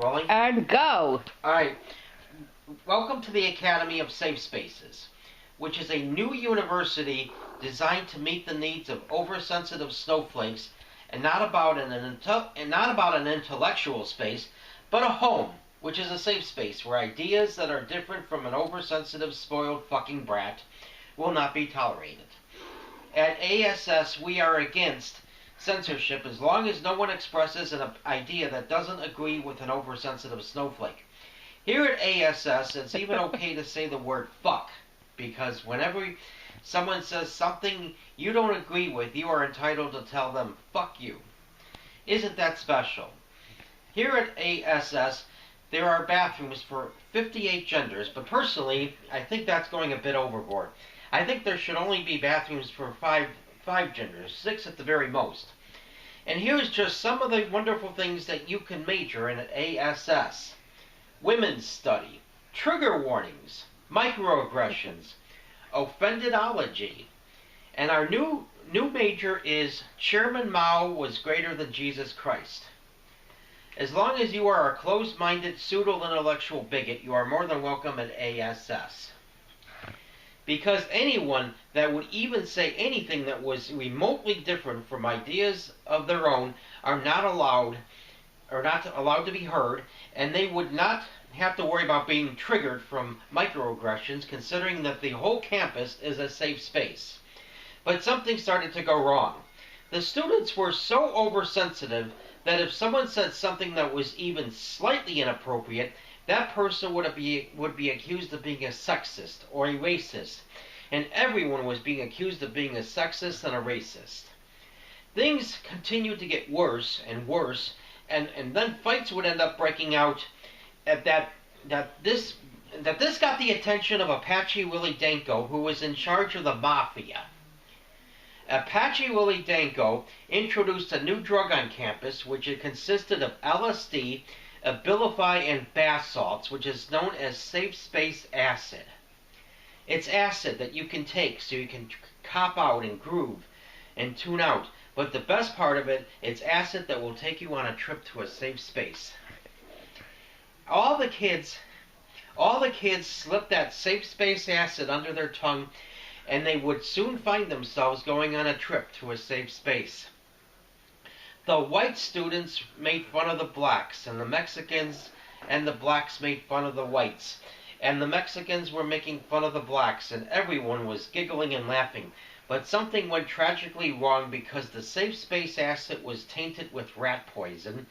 Rolling? And go! Alright. Welcome to the Academy of Safe Spaces, which is a new university designed to meet the needs of oversensitive snowflakes and not about an intellectual space, but a home, which is a safe space where ideas that are different from an oversensitive, spoiled fucking brat will not be tolerated. At ASS, we are against censorship as long as no one expresses an idea that doesn't agree with an oversensitive snowflake. Here at ASS, it's even okay to say the word fuck, because whenever someone says something you don't agree with, you are entitled to tell them, fuck you. Isn't that special? Here at ASS, there are bathrooms for 58 genders, but personally, I think that's going a bit overboard. I think there should only be bathrooms for five genders, 6 at the very most. And here's just some of the wonderful things that you can major in at ASS. Women's study, trigger warnings, microaggressions, offendedology. And our new major is Chairman Mao was greater than Jesus Christ. As long as you are a closed-minded, pseudo-intellectual bigot, you are more than welcome at ASS. Because anyone that would even say anything that was remotely different from ideas of their own are not allowed to be heard, and they would not have to worry about being triggered from microaggressions, considering that the whole campus is a safe space. But something started to go wrong. The students were so oversensitive that if someone said something that was even slightly inappropriate, that person would be accused of being a sexist or a racist, and everyone was being accused of being a sexist and a racist. Things continued to get worse and worse, and then fights would end up breaking out. That this got the attention of Apache Willie Danko, who was in charge of the mafia. Apache Willie Danko introduced a new drug on campus, which consisted of LSD, Abilify, and bath salts, which is known as safe space acid. It's acid that you can take so you can cop out and groove and tune out. But the best part of it, it's acid that will take you on a trip to a safe space. All the kids slipped that safe space acid under their tongue, and they would soon find themselves going on a trip to a safe space. The white students made fun of the blacks, and the Mexicans and the blacks made fun of the whites. And the Mexicans were making fun of the blacks, and everyone was giggling and laughing. But something went tragically wrong because the safe space acid was tainted with rat poison,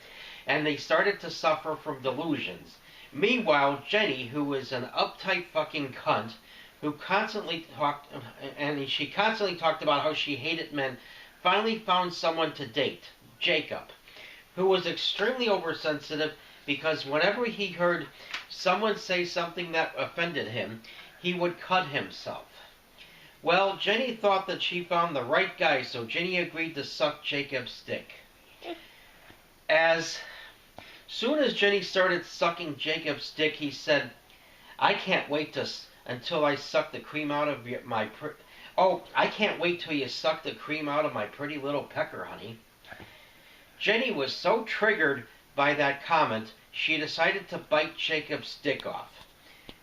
and they started to suffer from delusions. Meanwhile, Jenny, who was an uptight fucking cunt, who constantly talked about how she hated men, finally found someone to date. Jacob, who was extremely oversensitive because whenever he heard someone say something that offended him, he would cut himself. Well, Jenny thought that she found the right guy, so Jenny agreed to suck Jacob's dick. As soon as Jenny started sucking Jacob's dick, he said, "I can't wait until I suck the cream out of I can't wait till you suck the cream out of my pretty little pecker, honey." Jenny was so triggered by that comment, she decided to bite Jacob's dick off.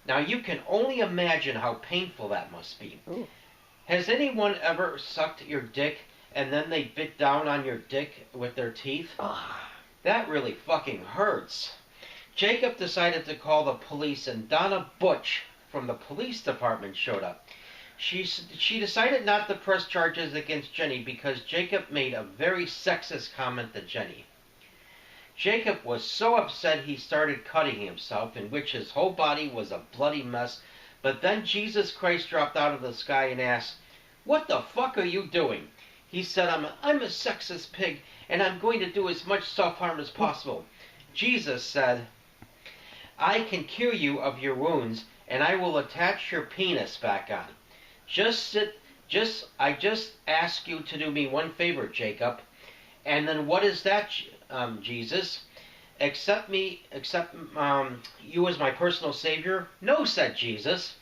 Now you can only imagine how painful that must be. Ooh. Has anyone ever sucked your dick and then they bit down on your dick with their teeth? That really fucking hurts. Jacob decided to call the police, and Donna Butch from the police department showed up. She decided not to press charges against Jenny because Jacob made a very sexist comment to Jenny. Jacob was so upset he started cutting himself, in which his whole body was a bloody mess, but then Jesus Christ dropped out of the sky and asked, "What the fuck are you doing?" He said, I'm a sexist pig, and I'm going to do as much self-harm as possible. Jesus said, "I can cure you of your wounds, and I will attach your penis back on. I just ask you to do me one favor, Jacob." And then, "What is that, Jesus? Accept you as my personal savior?" "No," said Jesus.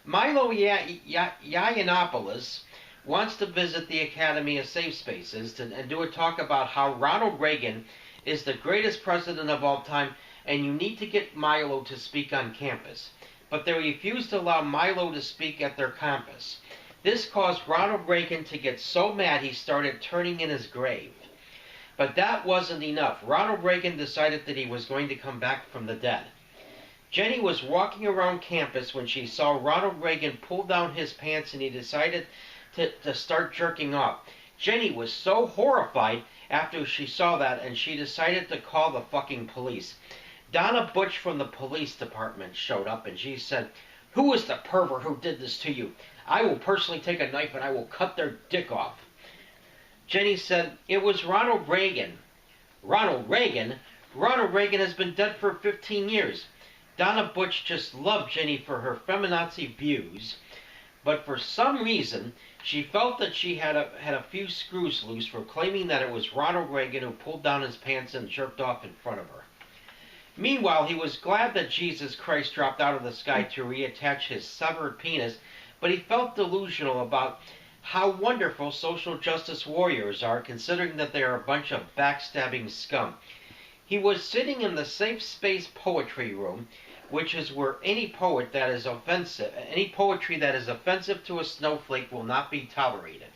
"Milo Yiannopoulos wants to visit the Academy of Safe Spaces and do a talk about how Ronald Reagan is the greatest president of all time, and you need to get Milo to speak on campus. But they refused to allow Milo to speak at their campus. This caused Ronald Reagan to get so mad he started turning in his grave. But that wasn't enough. Ronald Reagan decided that he was going to come back from the dead. Jenny was walking around campus when she saw Ronald Reagan pull down his pants and he decided to start jerking off. Jenny was so horrified after she saw that, and she decided to call the fucking police. Donna Butch from the police department showed up, and she said, "Who is the pervert who did this to you? I will personally take a knife and I will cut their dick off." Jenny said, "It was Ronald Reagan." Ronald Reagan? Ronald Reagan has been dead for 15 years. Donna Butch just loved Jenny for her feminazi views, but for some reason, she felt that she had a few screws loose for claiming that it was Ronald Reagan who pulled down his pants and jerked off in front of her. Meanwhile, he was glad that Jesus Christ dropped out of the sky to reattach his severed penis, but he felt delusional about how wonderful social justice warriors are, considering that they are a bunch of backstabbing scum. He was sitting in the safe space poetry room, which is where any poetry that is offensive to a snowflake will not be tolerated.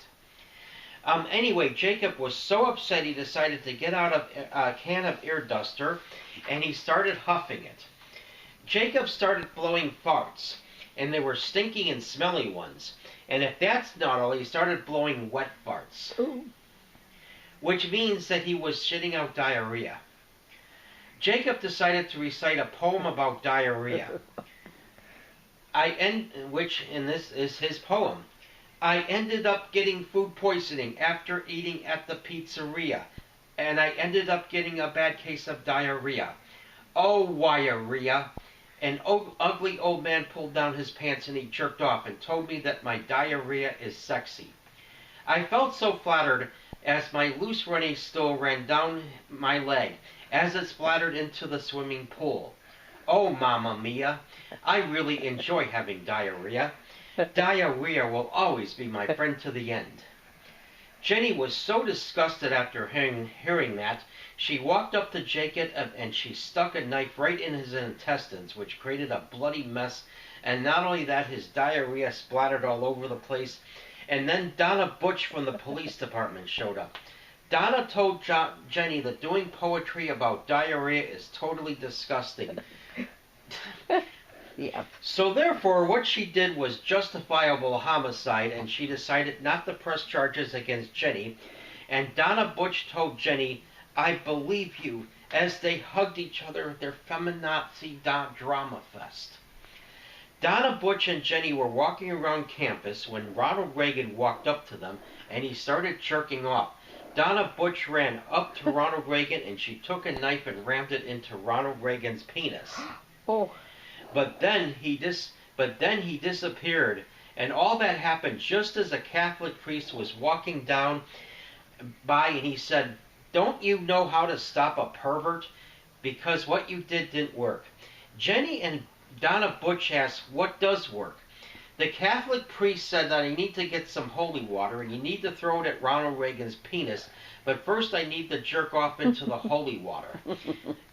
Anyway, Jacob was so upset he decided to get out a can of ear duster, and he started huffing it. Jacob started blowing farts, and they were stinky and smelly ones. And if that's not all, he started blowing wet farts. Ooh. Which means that he was shitting out diarrhea. Jacob decided to recite a poem about diarrhea. This is his poem. "I ended up getting food poisoning after eating at the pizzeria, and I ended up getting a bad case of diarrhea. Oh, diarrhea." An ugly old man pulled down his pants and he jerked off and told me that my diarrhea is sexy. I felt so flattered as my loose running stool ran down my leg as it splattered into the swimming pool. Oh, Mamma Mia, I really enjoy having diarrhea. Diarrhea will always be my friend to the end. Jenny was so disgusted after hearing that, she walked up to Jacob and she stuck a knife right in his intestines, which created a bloody mess. And not only that, his diarrhea splattered all over the place. And then Donna Butch from the police department showed up. Donna told Jenny that doing poetry about diarrhea is totally disgusting. Yeah. So therefore, what she did was justifiable homicide, and she decided not to press charges against Jenny. And Donna Butch told Jenny, "I believe you," as they hugged each other at their feminazi drama fest. Donna Butch and Jenny were walking around campus when Ronald Reagan walked up to them, and he started jerking off. Donna Butch ran up to Ronald Reagan, and she took a knife and rammed it into Ronald Reagan's penis. Oh. But then he disappeared, and all that happened just as a Catholic priest was walking down by, and he said, "Don't you know how to stop a pervert? Because what you didn't work." Jenny and Donna Butch asked, "What does work?" The Catholic priest said that I need to get some holy water, and you need to throw it at Ronald Reagan's penis, but first I need to jerk off into the holy water.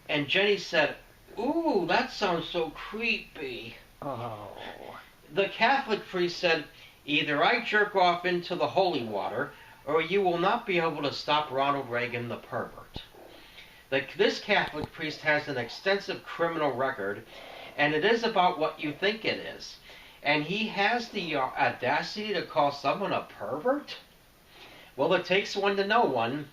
And Jenny said, "Ooh, that sounds so creepy." Oh. The Catholic priest said, "Either I jerk off into the holy water, or you will not be able to stop Ronald Reagan the pervert." This Catholic priest has an extensive criminal record, and it is about what you think it is. And he has the audacity to call someone a pervert? Well, it takes one to know one.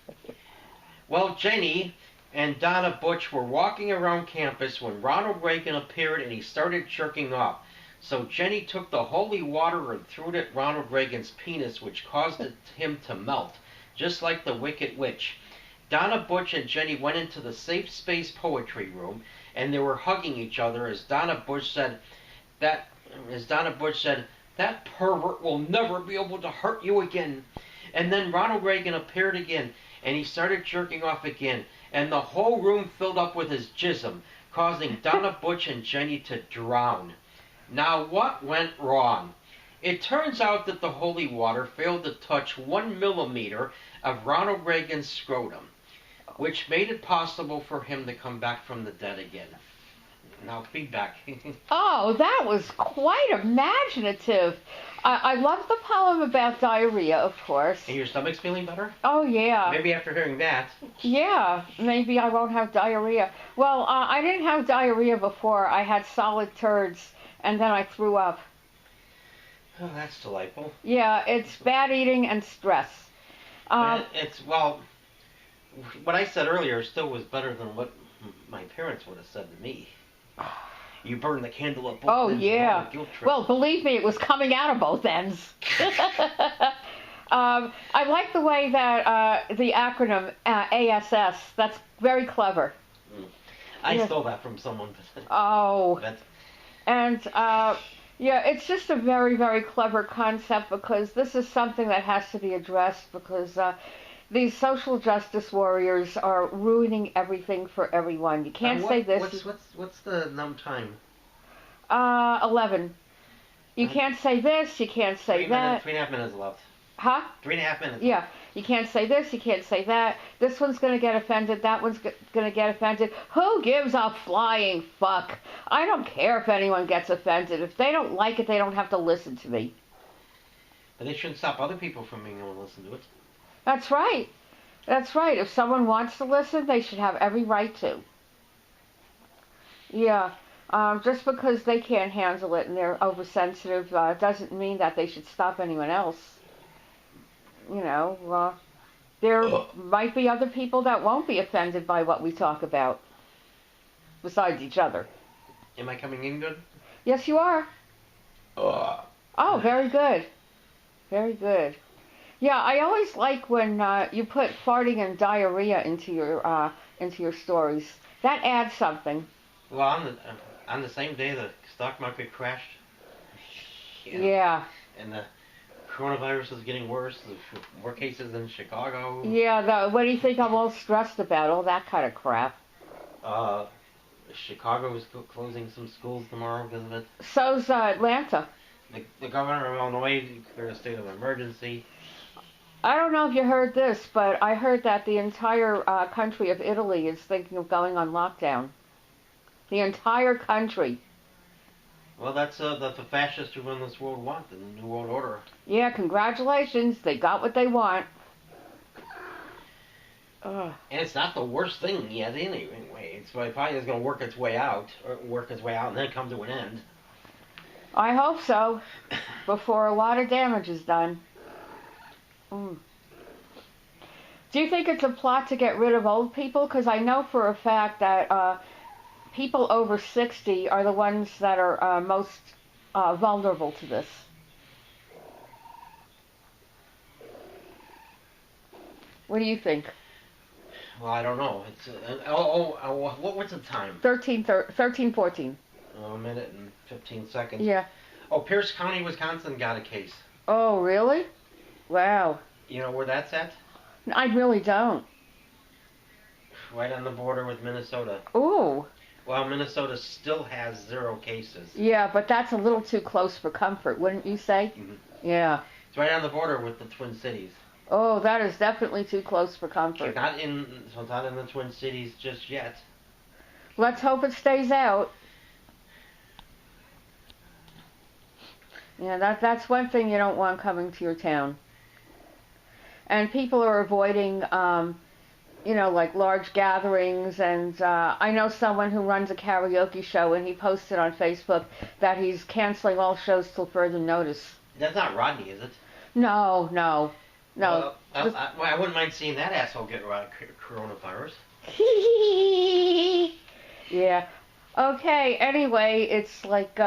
Well, Jenny and Donna Butch were walking around campus when Ronald Reagan appeared and he started jerking off. So Jenny took the holy water and threw it at Ronald Reagan's penis, which caused him to melt, just like the Wicked Witch. Donna Butch and Jenny went into the safe space poetry room, and they were hugging each other as Donna Butch said, "That pervert will never be able to hurt you again." And then Ronald Reagan appeared again, and he started jerking off again, and the whole room filled up with his jism, causing Donna Butch and Jenny to drown. Now, what went wrong? It turns out that the holy water failed to touch 1 millimeter of Ronald Reagan's scrotum. which made it possible for him to come back from the dead again. Now, feedback. Oh, that was quite imaginative. I love the poem about diarrhea, of course. And your stomach's feeling better? Oh, yeah. Maybe after hearing that. Yeah, maybe I won't have diarrhea. Well, I didn't have diarrhea before. I had solid turds, and then I threw up. Oh, that's delightful. Yeah, it's bad eating and stress. Well, what I said earlier still was better than what my parents would have said to me. You burn the candle at both Oh, ends. yeah. Guilt trip. Well, believe me, it was coming out of both ends. I like the way that the acronym ASS, that's very clever. I stole that from someone. Oh. And, yeah, it's just a very, very clever concept because this is something that has to be addressed because these social justice warriors are ruining everything for everyone. You can't say this. What's the time? 11. You can't say this, you can't say that. 3.5 minutes left. Huh? 3.5 minutes. Yeah. You can't say this, you can't say that. This one's going to get offended, that one's going to get offended. Who gives a flying fuck? I don't care if anyone gets offended. If they don't like it, they don't have to listen to me. But they shouldn't stop other people from being able to listen to it. That's right. That's right. If someone wants to listen, they should have every right to. Yeah. Just because they can't handle it and they're oversensitive doesn't mean that they should stop anyone else. You know, there might be other people that won't be offended by what we talk about, besides each other. Am I coming in good? Yes, you are. Oh, very good. Very good. Yeah, I always like when you put farting and diarrhea into your stories. That adds something. Well, on the same day the stock market crashed. Yeah. And the coronavirus is getting worse. There's more cases in Chicago. Yeah. What do you think I'm all stressed about? All that kind of crap. Chicago is closing some schools tomorrow because of it. So's Atlanta. The governor of Illinois declared a state of emergency. I don't know if you heard this, but I heard that the entire country of Italy is thinking of going on lockdown. The entire country. Well, that's the fascists who run this world want, the New World Order. Yeah, congratulations. They got what they want. And it's not the worst thing yet anyway. It's probably going to work its way out, and then come to an end. I hope so, before a lot of damage is done. Do you think it's a plot to get rid of old people? Because I know for a fact that people over 60 are the ones that are most vulnerable to this. What do you think? Well, I don't know. It's what's the time? 13:14. A minute and 15 seconds. Yeah. Oh, Pierce County, Wisconsin got a case. Oh, really? Wow. You know where that's at? I really don't. Right on the border with Minnesota. Ooh. Well, Minnesota still has 0 cases. Yeah, but that's a little too close for comfort, wouldn't you say? Mm-hmm. Yeah. It's right on the border with the Twin Cities. Oh, that is definitely too close for comfort. It's not in the Twin Cities just yet. Let's hope it stays out. Yeah, that's one thing you don't want coming to your town. And people are avoiding, like large gatherings. And I know someone who runs a karaoke show, and he posted on Facebook that he's canceling all shows till further notice. That's not Rodney, is it? No. Well, I wouldn't mind seeing that asshole get coronavirus. Yeah. Okay, anyway, it's like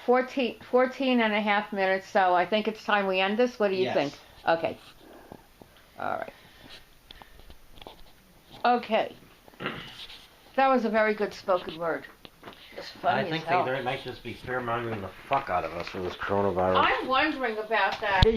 14 and a half minutes, so I think it's time we end this. What do you think? Okay. All right. Okay. That was a very good spoken word. It's funny I think as hell. they might just be fear-mongering the fuck out of us for this coronavirus. I'm wondering about that.